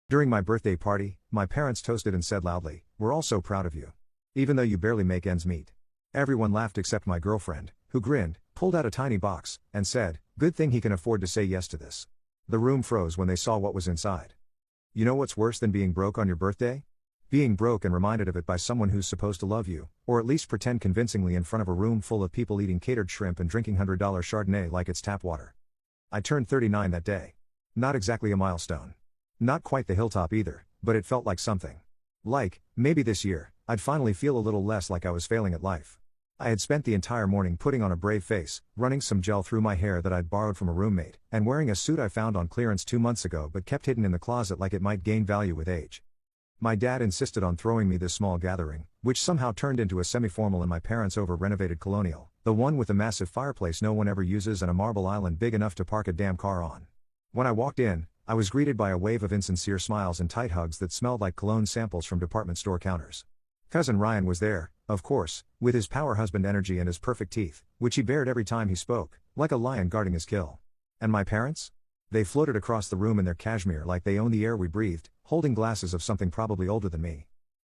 During my birthday party, my parents toasted and said loudly, "We're all so proud of you. Even though you barely make ends meet." Everyone laughed except my girlfriend, who grinned, pulled out a tiny box, and said, "Good thing he can afford to say yes to this." The room froze when they saw what was inside. You know what's worse than being broke on your birthday? Being broke and reminded of it by someone who's supposed to love you, or at least pretend convincingly in front of a room full of people eating catered shrimp and drinking $100 Chardonnay like it's tap water. I turned 39 that day. Not exactly a milestone. Not quite the hilltop either, but it felt like something. Like, maybe this year, I'd finally feel a little less like I was failing at life. I had spent the entire morning putting on a brave face, running some gel through my hair that I'd borrowed from a roommate, and wearing a suit I found on clearance 2 months ago but kept hidden in the closet like it might gain value with age. My dad insisted on throwing me this small gathering, which somehow turned into a semi-formal in my parents' over-renovated colonial, the one with a massive fireplace no one ever uses and a marble island big enough to park a damn car on. When I walked in, I was greeted by a wave of insincere smiles and tight hugs that smelled like cologne samples from department store counters. Cousin Ryan was there, of course, with his power husband energy and his perfect teeth, which he bared every time he spoke, like a lion guarding his kill. And my parents? They floated across the room in their cashmere like they owned the air we breathed, holding glasses of something probably older than me.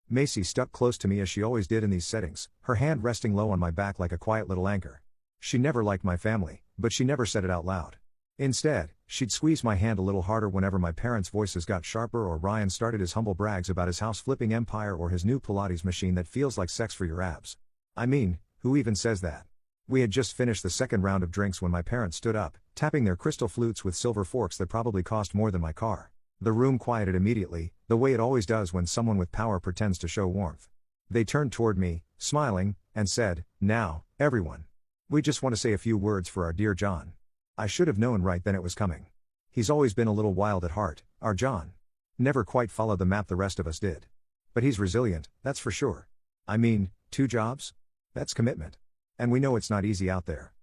Macy stuck close to me as she always did in these settings, her hand resting low on my back like a quiet little anchor. She never liked my family, but she never said it out loud. Instead, she'd squeeze my hand a little harder whenever my parents' voices got sharper or Ryan started his humble brags about his house-flipping empire or his new Pilates machine that feels like sex for your abs. I mean, who even says that? We had just finished the second round of drinks when my parents stood up, tapping their crystal flutes with silver forks that probably cost more than my car. The room quieted immediately, the way it always does when someone with power pretends to show warmth. They turned toward me, smiling, and said, "Now, everyone. We just want to say a few words for our dear John." I should have known right then it was coming. He's always been a little wild at heart, our John. Never quite followed the map the rest of us did. But he's resilient, that's for sure. I mean, 2 jobs? That's commitment. And we know it's not easy out there.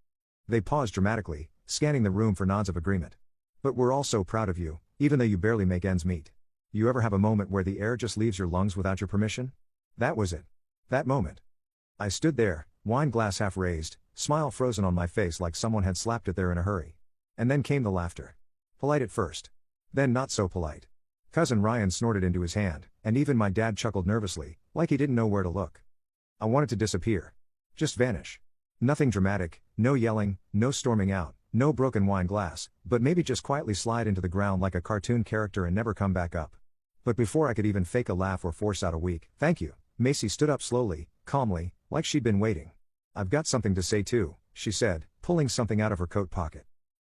They paused dramatically, scanning the room for nods of agreement. But we're all so proud of you, even though you barely make ends meet. You ever have a moment where the air just leaves your lungs without your permission? That was it. That moment. I stood there, wine glass half raised, smile frozen on my face like someone had slapped it there in a hurry. And then came the laughter. Polite at first. Then not so polite. Cousin Ryan snorted into his hand, and even my dad chuckled nervously, like he didn't know where to look. I wanted to disappear. Just vanish. Nothing dramatic, no yelling, no storming out, no broken wine glass, but maybe just quietly slide into the ground like a cartoon character and never come back up. But before I could even fake a laugh or force out a weak "thank you," Macy stood up slowly, calmly, like she'd been waiting. "I've got something to say too," she said, pulling something out of her coat pocket.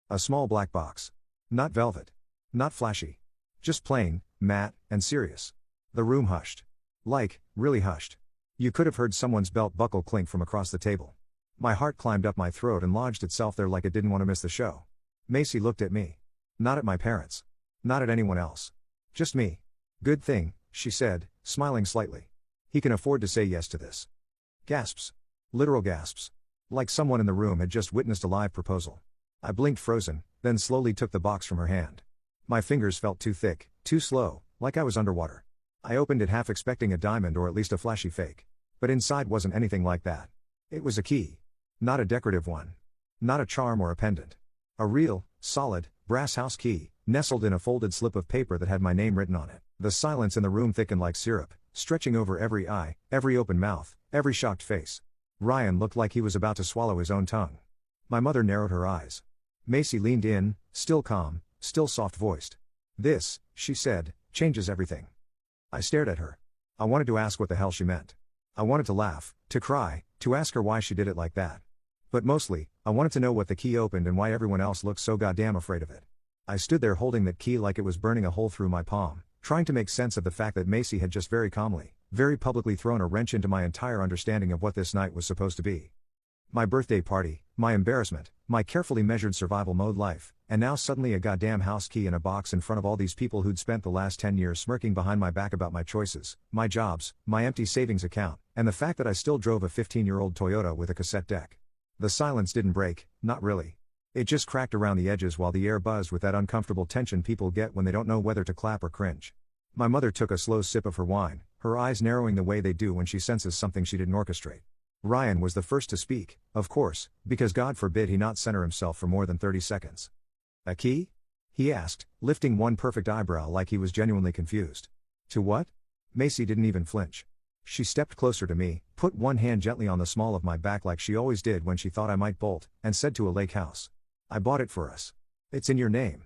A small black box. Not velvet. Not flashy. Just plain, matte, and serious. The room hushed. Like, really hushed. You could have heard someone's belt buckle clink from across the table. My heart climbed up my throat and lodged itself there like it didn't want to miss the show. Macy looked at me. Not at my parents. Not at anyone else. Just me. "Good thing," she said, smiling slightly. "He can afford to say yes to this." Gasps. Literal gasps. Like someone in the room had just witnessed a live proposal. I blinked frozen, then slowly took the box from her hand. My fingers felt too thick, too slow, like I was underwater. I opened it half expecting a diamond or at least a flashy fake. But inside wasn't anything like that. It was a key. Not a decorative one. Not a charm or a pendant. A real, solid, brass house key, nestled in a folded slip of paper that had my name written on it. The silence in the room thickened like syrup, stretching over every eye, every open mouth, every shocked face. Ryan looked like he was about to swallow his own tongue. My mother narrowed her eyes. Macy leaned in, still calm, still soft-voiced. "This," she said, "changes everything." I stared at her. I wanted to ask what the hell she meant. I wanted to laugh, to cry, to ask her why she did it like that. But mostly, I wanted to know what the key opened and why everyone else looked so goddamn afraid of it. I stood there holding that key like it was burning a hole through my palm, trying to make sense of the fact that Macy had just very calmly, very publicly thrown a wrench into my entire understanding of what this night was supposed to be. My birthday party, my embarrassment, my carefully measured survival mode life, and now suddenly a goddamn house key in a box in front of all these people who'd spent the last 10 years smirking behind my back about my choices, my jobs, my empty savings account, and the fact that I still drove a 15-year-old Toyota with a cassette deck. The silence didn't break, not really. It just cracked around the edges while the air buzzed with that uncomfortable tension people get when they don't know whether to clap or cringe. My mother took a slow sip of her wine, her eyes narrowing the way they do when she senses something she didn't orchestrate. Ryan was the first to speak, of course, because God forbid he not center himself for more than 30 seconds. "A key?" he asked, lifting one perfect eyebrow like he was genuinely confused. To what? Macy didn't even flinch. She stepped closer to me, put one hand gently on the small of my back like she always did when she thought I might bolt, and said to a lake house. I bought it for us. It's in your name.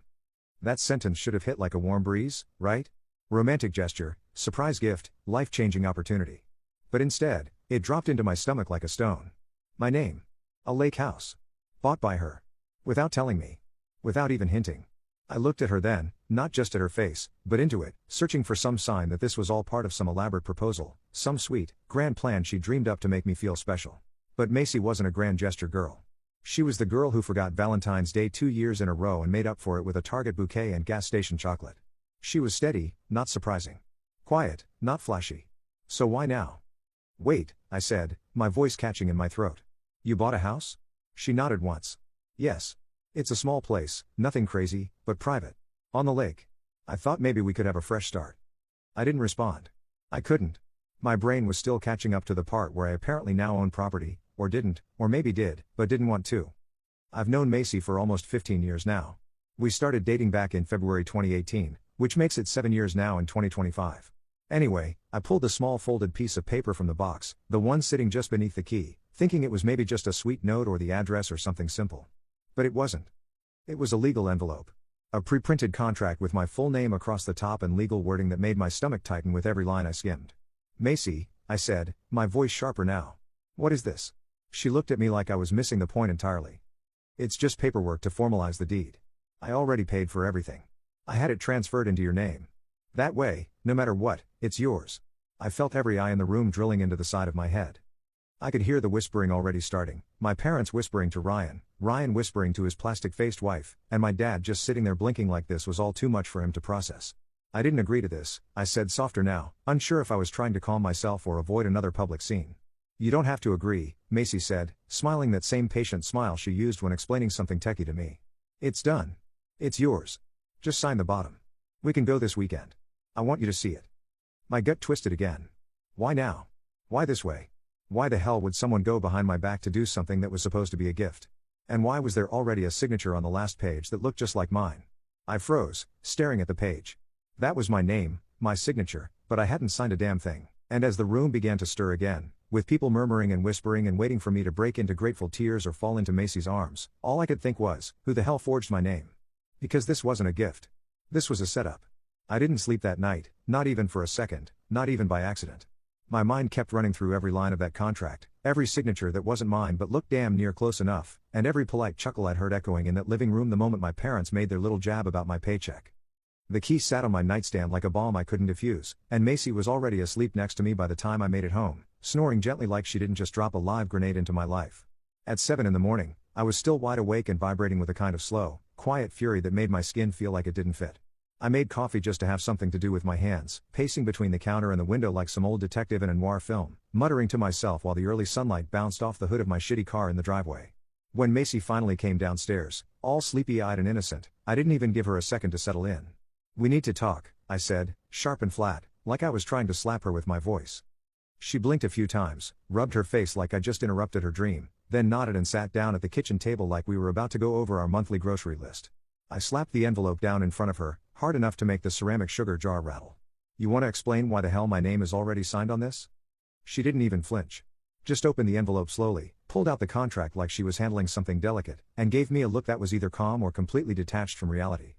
That sentence should have hit like a warm breeze, right? Romantic gesture, surprise gift, life-changing opportunity. But instead, it dropped into my stomach like a stone. My name. A lake house. Bought by her. Without telling me. Without even hinting. I looked at her then, not just at her face, but into it, searching for some sign that this was all part of some elaborate proposal, some sweet, grand plan she dreamed up to make me feel special. But Macy wasn't a grand gesture girl. She was the girl who forgot Valentine's Day 2 years in a row and made up for it with a Target bouquet and gas station chocolate. She was steady, not surprising. Quiet, not flashy. So why now? Wait, I said, my voice catching in my throat. You bought a house? She nodded once. Yes. It's a small place, nothing crazy, but private. On the lake. I thought maybe we could have a fresh start. I didn't respond. I couldn't. My brain was still catching up to the part where I apparently now own property, or didn't, or maybe did, but didn't want to. I've known Macy for almost 15 years now. We started dating back in February 2018, which makes it 7 years now in 2025. Anyway, I pulled the small folded piece of paper from the box, the one sitting just beneath the key, thinking it was maybe just a sweet note or the address or something simple. But it wasn't. It was a legal envelope. A pre-printed contract with my full name across the top and legal wording that made my stomach tighten with every line I skimmed. Macy, I said, my voice sharper now. What is this? She looked at me like I was missing the point entirely. It's just paperwork to formalize the deed. I already paid for everything. I had it transferred into your name. That way, no matter what, it's yours. I felt every eye in the room drilling into the side of my head. I could hear the whispering already starting, my parents whispering to Ryan, Ryan whispering to his plastic-faced wife, and my dad just sitting there blinking like this was all too much for him to process. I didn't agree to this, I said softer now, unsure if I was trying to calm myself or avoid another public scene. You don't have to agree, Macy said, smiling that same patient smile she used when explaining something techie to me. It's done. It's yours. Just sign the bottom. We can go this weekend. I want you to see it. My gut twisted again. Why now? Why this way? Why the hell would someone go behind my back to do something that was supposed to be a gift? And why was there already a signature on the last page that looked just like mine? I froze, staring at the page. That was my name, my signature, but I hadn't signed a damn thing. And as the room began to stir again, with people murmuring and whispering and waiting for me to break into grateful tears or fall into Macy's arms, all I could think was, who the hell forged my name? Because this wasn't a gift. This was a setup. I didn't sleep that night, not even for a second, not even by accident. My mind kept running through every line of that contract, every signature that wasn't mine but looked damn near close enough, and every polite chuckle I'd heard echoing in that living room the moment my parents made their little jab about my paycheck. The key sat on my nightstand like a bomb I couldn't defuse, and Macy was already asleep next to me by the time I made it home, snoring gently like she didn't just drop a live grenade into my life. At 7 in the morning, I was still wide awake and vibrating with a kind of slow, quiet fury that made my skin feel like it didn't fit. I made coffee just to have something to do with my hands, pacing between the counter and the window like some old detective in a noir film, muttering to myself while the early sunlight bounced off the hood of my shitty car in the driveway. When Macy finally came downstairs, all sleepy-eyed and innocent, I didn't even give her a second to settle in. We need to talk, I said, sharp and flat, like I was trying to slap her with my voice. She blinked a few times, rubbed her face like I just interrupted her dream, then nodded and sat down at the kitchen table like we were about to go over our monthly grocery list. I slapped the envelope down in front of her, hard enough to make the ceramic sugar jar rattle. You want to explain why the hell my name is already signed on this? She didn't even flinch. Just opened the envelope slowly, pulled out the contract like she was handling something delicate, and gave me a look that was either calm or completely detached from reality.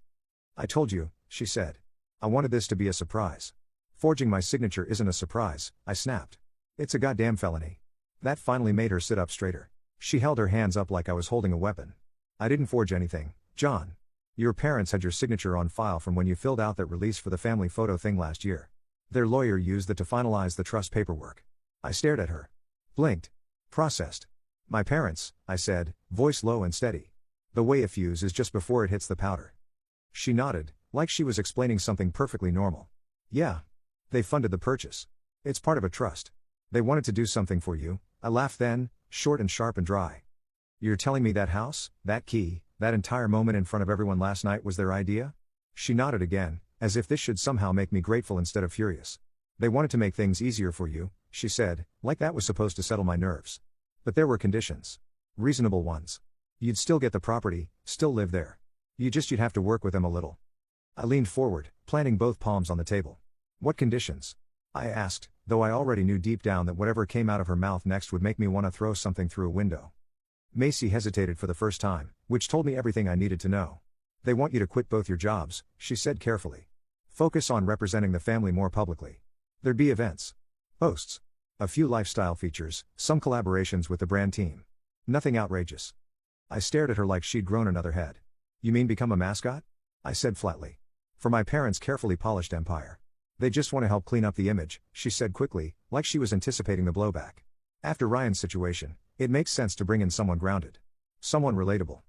I told you, she said. I wanted this to be a surprise. Forging my signature isn't a surprise, I snapped. It's a goddamn felony. That finally made her sit up straighter. She held her hands up like I was holding a weapon. I didn't forge anything, John. Your parents had your signature on file from when you filled out that release for the family photo thing last year. Their lawyer used that to finalize the trust paperwork. I stared at her. Blinked. Processed. My parents, I said, voice low and steady. The way a fuse is just before it hits the powder. She nodded, like she was explaining something perfectly normal. Yeah. They funded the purchase. It's part of a trust. They wanted to do something for you. I laughed then, short and sharp and dry. You're telling me that house, that key, that entire moment in front of everyone last night was their idea? She nodded again, as if this should somehow make me grateful instead of furious. They wanted to make things easier for you, she said, like that was supposed to settle my nerves. But there were conditions. Reasonable ones. You'd still get the property, still live there. You'd have to work with them a little. I leaned forward, planting both palms on the table. What conditions? I asked, though I already knew deep down that whatever came out of her mouth next would make me want to throw something through a window. Macy hesitated for the first time, which told me everything I needed to know. They want you to quit both your jobs, she said carefully. Focus on representing the family more publicly. There'd be events. Posts. A few lifestyle features, some collaborations with the brand team. Nothing outrageous. I stared at her like she'd grown another head. You mean become a mascot? I said flatly. For my parents' carefully polished empire. They just want to help clean up the image, she said quickly, like she was anticipating the blowback. After Ryan's situation, it makes sense to bring in someone grounded. Someone relatable.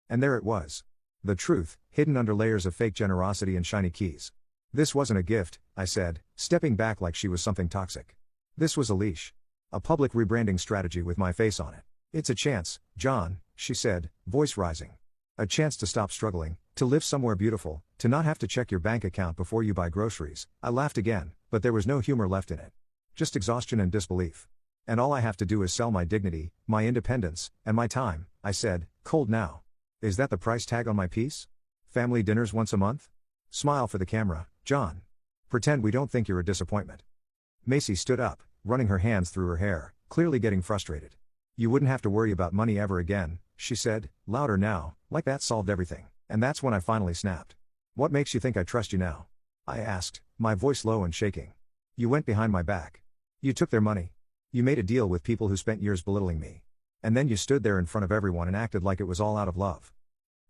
And there it was. The truth, hidden under layers of fake generosity and shiny keys. This wasn't a gift, I said, stepping back like she was something toxic. This was a leash. A public rebranding strategy with my face on it. It's a chance, John, she said, voice rising. A chance to stop struggling, to live somewhere beautiful, to not have to check your bank account before you buy groceries. I laughed again, but there was no humor left in it. Just exhaustion and disbelief. And all I have to do is sell my dignity, my independence, and my time, I said, cold now. Is that the price tag on my piece? Family dinners once a month? Smile for the camera, John. Pretend we don't think you're a disappointment. Macy stood up, running her hands through her hair, clearly getting frustrated. You wouldn't have to worry about money ever again, she said, louder now, like that solved everything. And that's when I finally snapped. What makes you think I trust you now? I asked, my voice low and shaking. You went behind my back. You took their money. You made a deal with people who spent years belittling me. And then you stood there in front of everyone and acted like it was all out of love.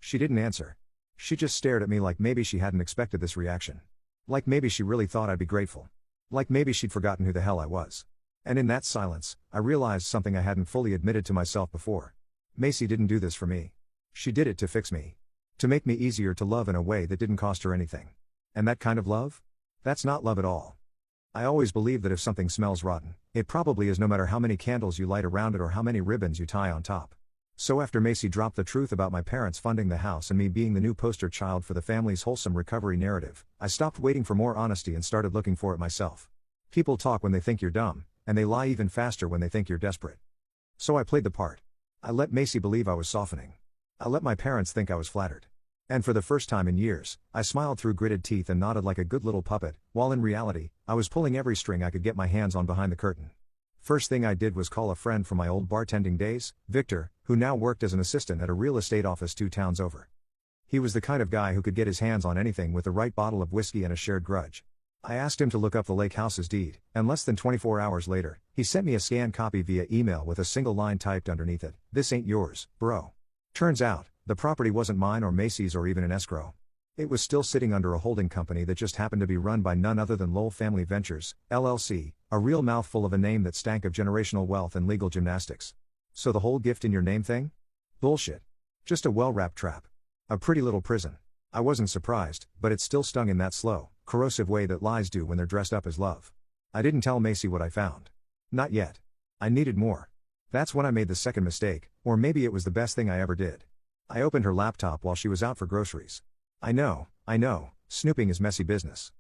She didn't answer. She just stared at me like maybe she hadn't expected this reaction. Like maybe she really thought I'd be grateful. Like maybe she'd forgotten who the hell I was. And in that silence, I realized something I hadn't fully admitted to myself before. Macy didn't do this for me. She did it to fix me. To make me easier to love in a way that didn't cost her anything. And that kind of love? That's not love at all. I always believe that if something smells rotten, it probably is, no matter how many candles you light around it or how many ribbons you tie on top. So after Macy dropped the truth about my parents funding the house and me being the new poster child for the family's wholesome recovery narrative, I stopped waiting for more honesty and started looking for it myself. People talk when they think you're dumb, and they lie even faster when they think you're desperate. So I played the part. I let Macy believe I was softening. I let my parents think I was flattered. And for the first time in years, I smiled through gritted teeth and nodded like a good little puppet, while in reality, I was pulling every string I could get my hands on behind the curtain. First thing I did was call a friend from my old bartending days, Victor, who now worked as an assistant at a real estate office 2 towns over. He was the kind of guy who could get his hands on anything with the right bottle of whiskey and a shared grudge. I asked him to look up the lake house's deed, and less than 24 hours later, he sent me a scanned copy via email with a single line typed underneath it: "This ain't yours, bro." Turns out, the property wasn't mine or Macy's or even an escrow. It was still sitting under a holding company that just happened to be run by none other than Lowell Family Ventures, LLC, a real mouthful of a name that stank of generational wealth and legal gymnastics. So the whole gift in your name thing? Bullshit. Just a well-wrapped trap. A pretty little prison. I wasn't surprised, but it still stung in that slow, corrosive way that lies do when they're dressed up as love. I didn't tell Macy what I found. Not yet. I needed more. That's when I made the second mistake, or maybe it was the best thing I ever did. I opened her laptop while she was out for groceries. I know, snooping is messy business.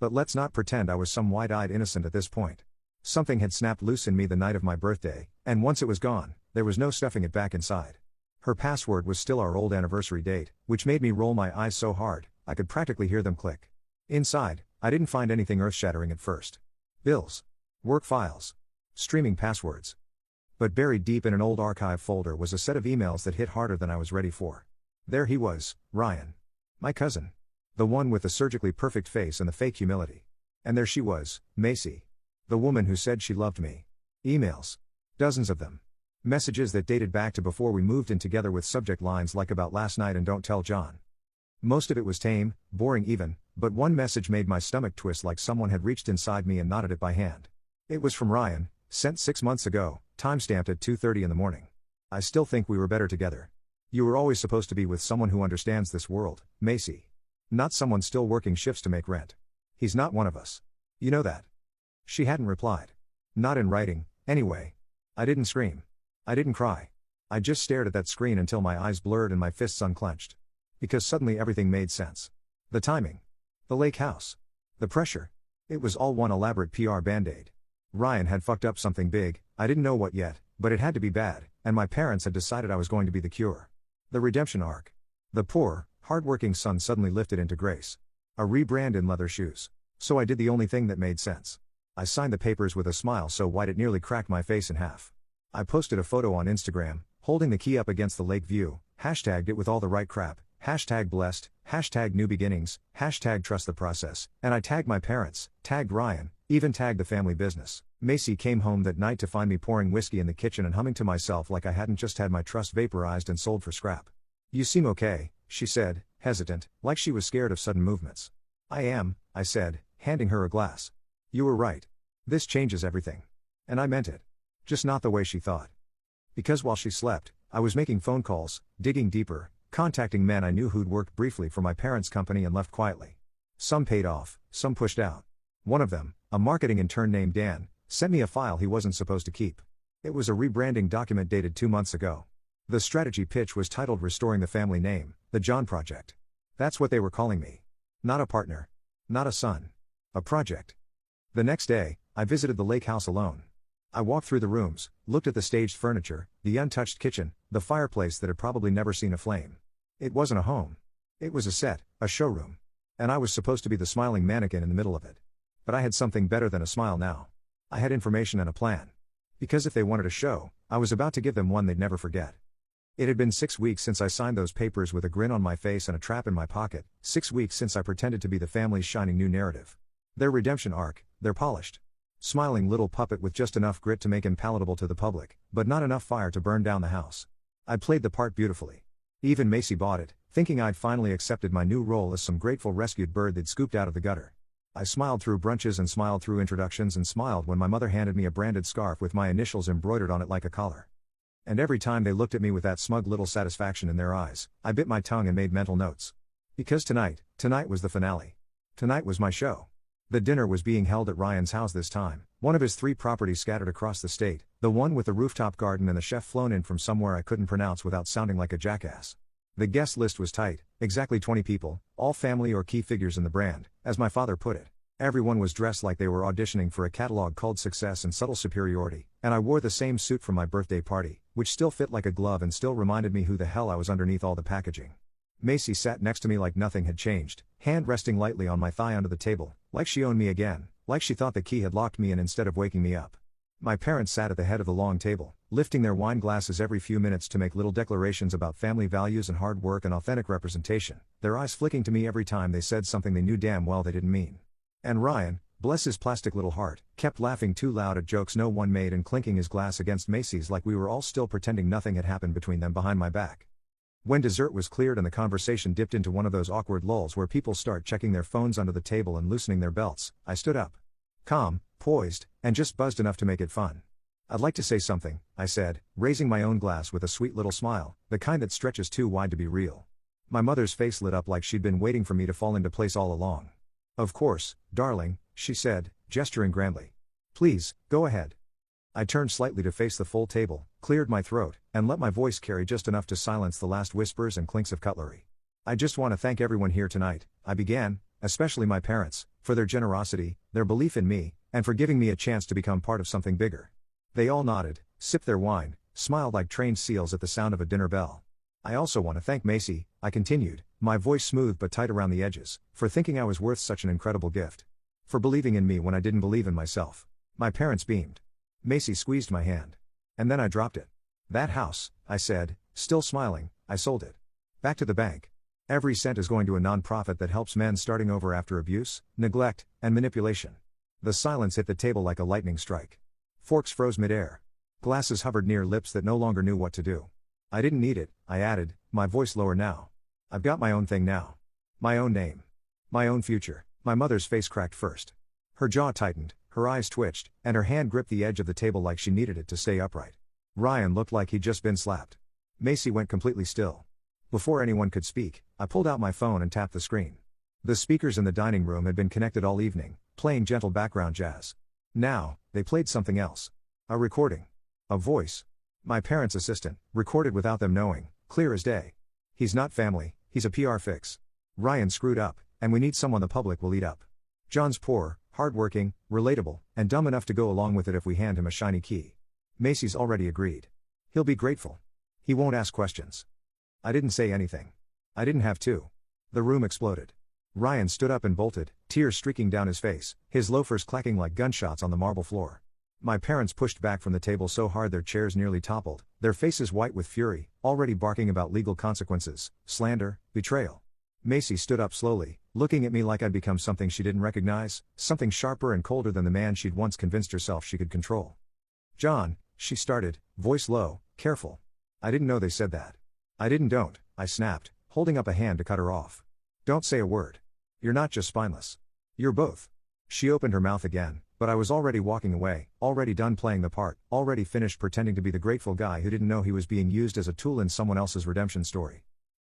But let's not pretend I was some wide-eyed innocent at this point. Something had snapped loose in me the night of my birthday, and once it was gone, there was no stuffing it back inside. Her password was still our old anniversary date, which made me roll my eyes so hard, I could practically hear them click. Inside, I didn't find anything earth-shattering at first. Bills. Work files. Streaming passwords. But buried deep in an old archive folder was a set of emails that hit harder than I was ready for. There he was, Ryan. My cousin. The one with the surgically perfect face and the fake humility. And there she was, Macy. The woman who said she loved me. Emails. Dozens of them. Messages that dated back to before we moved in together with subject lines like "about last night and don't tell John." Most of it was tame, boring even, but one message made my stomach twist like someone had reached inside me and knotted it by hand. It was from Ryan, sent 6 months ago, timestamped at 2:30 in the morning. I still think we were better together. You were always supposed to be with someone who understands this world, Macy. Not someone still working shifts to make rent. He's not one of us. You know that. She hadn't replied. Not in writing, anyway. I didn't scream. I didn't cry. I just stared at that screen until my eyes blurred and my fists unclenched. Because suddenly everything made sense. The timing. The lake house. The pressure. It was all one elaborate PR band-aid. Ryan had fucked up something big, I didn't know what yet, but it had to be bad, and my parents had decided I was going to be the cure. The redemption arc. The poor, hardworking son suddenly lifted into grace. A rebrand in leather shoes. So I did the only thing that made sense. I signed the papers with a smile so wide it nearly cracked my face in half. I posted a photo on Instagram, holding the key up against the lake view, hashtagged it with all the right crap, hashtag blessed, hashtag new beginnings, hashtag trust the process, and I tagged my parents, tagged Ryan, even tagged the family business. Macy came home that night to find me pouring whiskey in the kitchen and humming to myself like I hadn't just had my trust vaporized and sold for scrap. "You seem okay," she said, hesitant, like she was scared of sudden movements. "I am," I said, handing her a glass. "You were right. This changes everything." And I meant it. Just not the way she thought. Because while she slept, I was making phone calls, digging deeper, contacting men I knew who'd worked briefly for my parents' company and left quietly. Some paid off, some pushed out. One of them, a marketing intern named Dan, sent me a file he wasn't supposed to keep. It was a rebranding document dated 2 months ago. The strategy pitch was titled Restoring the Family Name, the John Project. That's what they were calling me. Not a partner. Not a son. A project. The next day, I visited the lake house alone. I walked through the rooms, looked at the staged furniture, the untouched kitchen, the fireplace that had probably never seen a flame. It wasn't a home. It was a set, a showroom. And I was supposed to be the smiling mannequin in the middle of it. But I had something better than a smile now. I had information and a plan. Because if they wanted a show, I was about to give them one they'd never forget. It had been 6 weeks since I signed those papers with a grin on my face and a trap in my pocket, 6 weeks since I pretended to be the family's shining new narrative. Their redemption arc, their polished, smiling little puppet with just enough grit to make him palatable to the public, but not enough fire to burn down the house. I played the part beautifully. Even Macy bought it, thinking I'd finally accepted my new role as some grateful rescued bird they'd scooped out of the gutter. I smiled through brunches and smiled through introductions and smiled when my mother handed me a branded scarf with my initials embroidered on it like a collar. And every time they looked at me with that smug little satisfaction in their eyes, I bit my tongue and made mental notes. Because tonight was the finale. Tonight was my show. The dinner was being held at Ryan's house this time, one of his 3 properties scattered across the state, the one with the rooftop garden and the chef flown in from somewhere I couldn't pronounce without sounding like a jackass. The guest list was tight, exactly 20 people, all family or key figures in the brand, as my father put it. Everyone was dressed like they were auditioning for a catalog called Success and Subtle Superiority, and I wore the same suit from my birthday party, which still fit like a glove and still reminded me who the hell I was underneath all the packaging. Macy sat next to me like nothing had changed, hand resting lightly on my thigh under the table, like she owned me again, like she thought the key had locked me in instead of waking me up. My parents sat at the head of the long table, lifting their wine glasses every few minutes to make little declarations about family values and hard work and authentic representation, their eyes flicking to me every time they said something they knew damn well they didn't mean. And Ryan, bless his plastic little heart, kept laughing too loud at jokes no one made and clinking his glass against Macy's like we were all still pretending nothing had happened between them behind my back. When dessert was cleared and the conversation dipped into one of those awkward lulls where people start checking their phones under the table and loosening their belts, I stood up. Calm, poised, and just buzzed enough to make it fun. "I'd like to say something," I said, raising my own glass with a sweet little smile, the kind that stretches too wide to be real. My mother's face lit up like she'd been waiting for me to fall into place all along. "Of course, darling," she said, gesturing grandly. "Please, go ahead." I turned slightly to face the full table, cleared my throat, and let my voice carry just enough to silence the last whispers and clinks of cutlery. "I just want to thank everyone here tonight," I began, "especially my parents, for their generosity, their belief in me, and for giving me a chance to become part of something bigger." They all nodded, sipped their wine, smiled like trained seals at the sound of a dinner bell. "I also want to thank Macy," I continued, my voice smooth but tight around the edges, "for thinking I was worth such an incredible gift. For believing in me when I didn't believe in myself." My parents beamed. Macy squeezed my hand. And then I dropped it. "That house," I said, still smiling, "I sold it. Back to the bank. Every cent is going to a non-profit that helps men starting over after abuse, neglect, and manipulation." The silence hit the table like a lightning strike. Forks froze midair. Glasses hovered near lips that no longer knew what to do. "I didn't need it," I added, my voice lower now. "I've got my own thing now. My own name. My own future." My mother's face cracked first. Her jaw tightened, her eyes twitched, and her hand gripped the edge of the table like she needed it to stay upright. Ryan looked like he'd just been slapped. Macy went completely still. Before anyone could speak, I pulled out my phone and tapped the screen. The speakers in the dining room had been connected all evening, playing gentle background jazz. Now, they played something else. A recording. A voice. My parents' assistant, recorded without them knowing, clear as day. "He's not family, he's a PR fix. Ryan screwed up, and we need someone the public will eat up. John's poor, hardworking, relatable, and dumb enough to go along with it if we hand him a shiny key. Macy's already agreed. He'll be grateful. He won't ask questions." I didn't say anything. I didn't have to. The room exploded. Ryan stood up and bolted, tears streaking down his face, his loafers clacking like gunshots on the marble floor. My parents pushed back from the table so hard their chairs nearly toppled, their faces white with fury, already barking about legal consequences, slander, betrayal. Macy stood up slowly, looking at me like I'd become something she didn't recognize, something sharper and colder than the man she'd once convinced herself she could control. "John," she started, voice low, careful. "I didn't know they said that." Don't," I snapped, holding up a hand to cut her off. "Don't say a word. You're not just spineless. You're both." She opened her mouth again, but I was already walking away, already done playing the part, already finished pretending to be the grateful guy who didn't know he was being used as a tool in someone else's redemption story.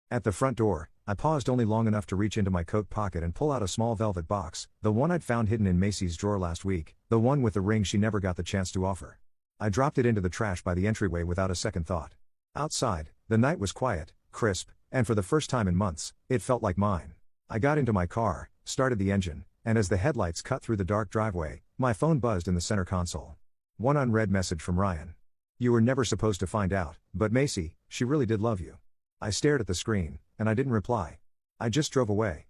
At the front door, I paused only long enough to reach into my coat pocket and pull out a small velvet box, the one I'd found hidden in Macy's drawer last week, the one with the ring she never got the chance to offer. I dropped it into the trash by the entryway without a second thought. Outside, the night was quiet, crisp, and for the first time in months, it felt like mine. I got into my car, started the engine, and as the headlights cut through the dark driveway, my phone buzzed in the center console. One unread message from Ryan. "You were never supposed to find out, but Macy, she really did love you." I stared at the screen, and I didn't reply. I just drove away.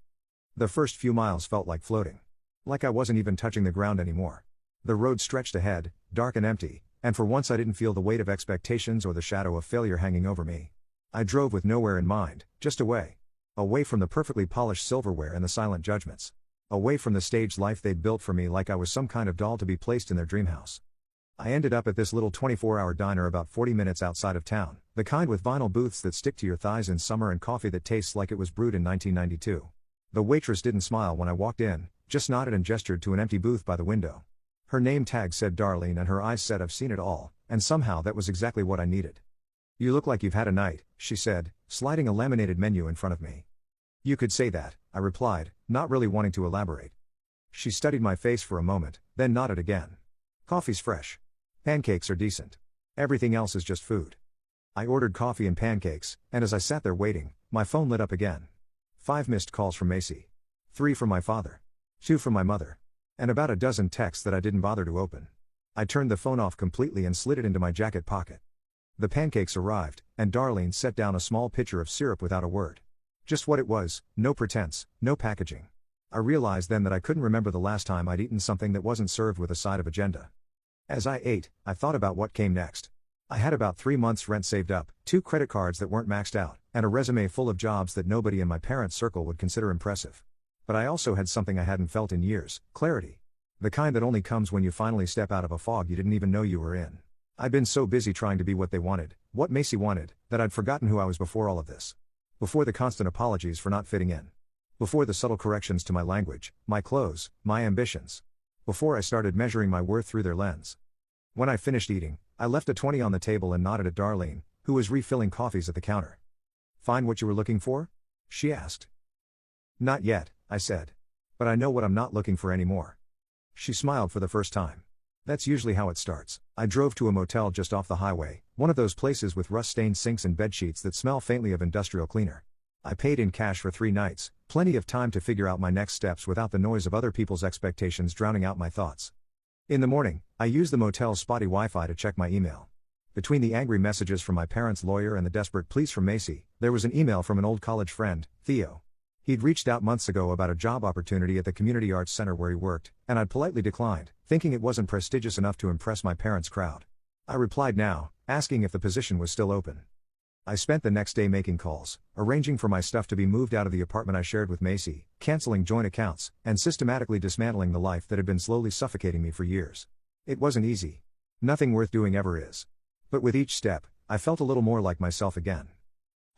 The first few miles felt like floating. Like I wasn't even touching the ground anymore. The road stretched ahead, dark and empty, and for once I didn't feel the weight of expectations or the shadow of failure hanging over me. I drove with nowhere in mind, just away. Away from the perfectly polished silverware and the silent judgments. Away from the staged life they'd built for me like I was some kind of doll to be placed in their dream house. I ended up at this little 24-hour diner about 40 minutes outside of town, the kind with vinyl booths that stick to your thighs in summer and coffee that tastes like it was brewed in 1992. The waitress didn't smile when I walked in, just nodded and gestured to an empty booth by the window. Her name tag said Darlene and her eyes said I've seen it all, and somehow that was exactly what I needed. "You look like you've had a night," she said, sliding a laminated menu in front of me. "You could say that," I replied, not really wanting to elaborate. She studied my face for a moment, then nodded again. "Coffee's fresh. Pancakes are decent. Everything else is just food." I ordered coffee and pancakes, and as I sat there waiting, my phone lit up again. 5 missed calls from Macy. 3 from my father. 2 from my mother. And about a dozen texts that I didn't bother to open. I turned the phone off completely and slid it into my jacket pocket. The pancakes arrived, and Darlene set down a small pitcher of syrup without a word. Just what it was, no pretense, no packaging. I realized then that I couldn't remember the last time I'd eaten something that wasn't served with a side of agenda. As I ate, I thought about what came next. I had about 3 months' rent saved up, 2 credit cards that weren't maxed out, and a resume full of jobs that nobody in my parents' circle would consider impressive. But I also had something I hadn't felt in years, clarity. The kind that only comes when you finally step out of a fog you didn't even know you were in. I'd been so busy trying to be what they wanted, what Macy wanted, that I'd forgotten who I was before all of this. Before the constant apologies for not fitting in. Before the subtle corrections to my language, my clothes, my ambitions. Before I started measuring my worth through their lens. When I finished eating, I left a 20 on the table and nodded at Darlene, who was refilling coffees at the counter. "Find what you were looking for?" she asked. "Not yet," I said. "But I know what I'm not looking for anymore." She smiled for the first time. That's usually how it starts. I drove to a motel just off the highway, one of those places with rust-stained sinks and bedsheets that smell faintly of industrial cleaner. I paid in cash for 3 nights, plenty of time to figure out my next steps without the noise of other people's expectations drowning out my thoughts. In the morning, I used the motel's spotty Wi-Fi to check my email. Between the angry messages from my parents' lawyer and the desperate pleas from Macy, there was an email from an old college friend, Theo. He'd reached out months ago about a job opportunity at the community arts center where he worked, and I'd politely declined, thinking it wasn't prestigious enough to impress my parents' crowd. I replied now, asking if the position was still open. I spent the next day making calls, arranging for my stuff to be moved out of the apartment I shared with Macy, canceling joint accounts, and systematically dismantling the life that had been slowly suffocating me for years. It wasn't easy. Nothing worth doing ever is. But with each step, I felt a little more like myself again.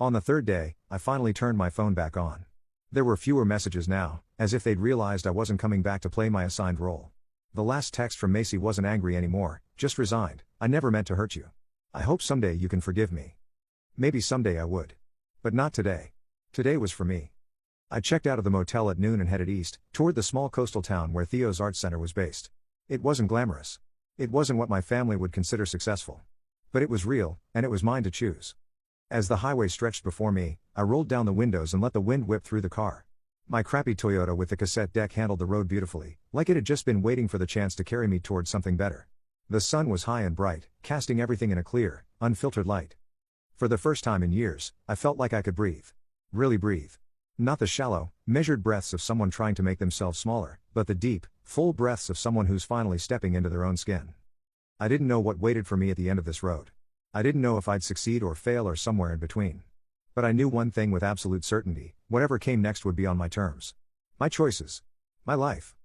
On the 3rd day, I finally turned my phone back on. There were fewer messages now, as if they'd realized I wasn't coming back to play my assigned role. The last text from Macy wasn't angry anymore, just resigned. "I never meant to hurt you. I hope someday you can forgive me." Maybe someday I would. But not today. Today was for me. I checked out of the motel at noon and headed east, toward the small coastal town where Theo's art center was based. It wasn't glamorous. It wasn't what my family would consider successful. But it was real, and it was mine to choose. As the highway stretched before me, I rolled down the windows and let the wind whip through the car. My crappy Toyota with the cassette deck handled the road beautifully, like it had just been waiting for the chance to carry me toward something better. The sun was high and bright, casting everything in a clear, unfiltered light. For the first time in years, I felt like I could breathe. Really breathe. Not the shallow, measured breaths of someone trying to make themselves smaller, but the deep, full breaths of someone who's finally stepping into their own skin. I didn't know what waited for me at the end of this road. I didn't know if I'd succeed or fail or somewhere in between. But I knew one thing with absolute certainty: whatever came next would be on my terms. My choices. My life.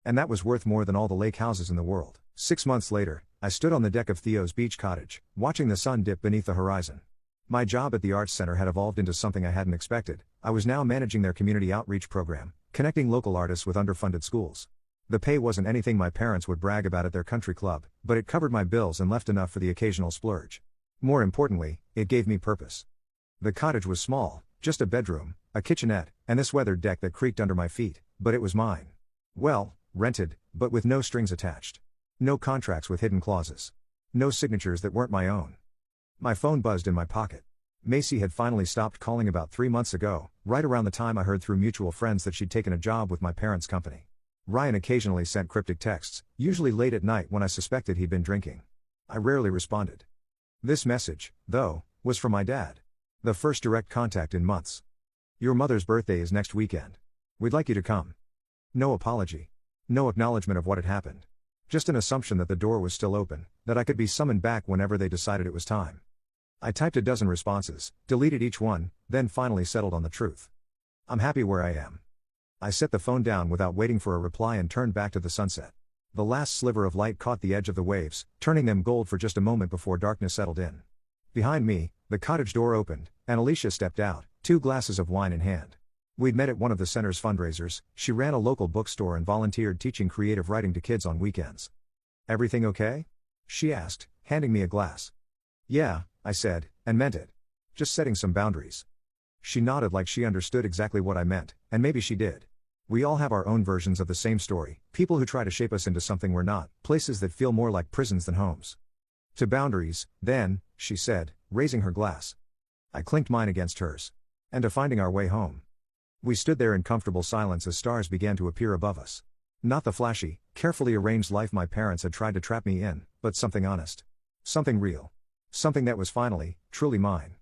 And that was worth more than all the lake houses in the world. 6 months later, I stood on the deck of Theo's beach cottage, watching the sun dip beneath the horizon. My job at the Arts Center had evolved into something I hadn't expected. I was now managing their community outreach program, connecting local artists with underfunded schools. The pay wasn't anything my parents would brag about at their country club, but it covered my bills and left enough for the occasional splurge. More importantly, it gave me purpose. The cottage was small, just a bedroom, a kitchenette, and this weathered deck that creaked under my feet, but it was mine. Well, rented, but with no strings attached. No contracts with hidden clauses. No signatures that weren't my own. My phone buzzed in my pocket. Macy had finally stopped calling about 3 months ago, right around the time I heard through mutual friends that she'd taken a job with my parents' company. Ryan occasionally sent cryptic texts, usually late at night when I suspected he'd been drinking. I rarely responded. This message, though, was from my dad. The first direct contact in months. "Your mother's birthday is next weekend. We'd like you to come." No apology. No acknowledgement of what had happened. Just an assumption that the door was still open, that I could be summoned back whenever they decided it was time. I typed a dozen responses, deleted each one, then finally settled on the truth. "I'm happy where I am." I set the phone down without waiting for a reply and turned back to the sunset. The last sliver of light caught the edge of the waves, turning them gold for just a moment before darkness settled in. Behind me, the cottage door opened, and Alicia stepped out, 2 glasses of wine in hand. We'd met at one of the center's fundraisers. She ran a local bookstore and volunteered teaching creative writing to kids on weekends. "Everything okay?" she asked, handing me a glass. "Yeah," I said, and meant it. "Just setting some boundaries." She nodded like she understood exactly what I meant, and maybe she did. We all have our own versions of the same story, people who try to shape us into something we're not, places that feel more like prisons than homes. "To boundaries, then," she said, raising her glass. I clinked mine against hers. "And to finding our way home." We stood there in comfortable silence as stars began to appear above us. Not the flashy, carefully arranged life my parents had tried to trap me in, but something honest. Something real. Something that was finally, truly mine.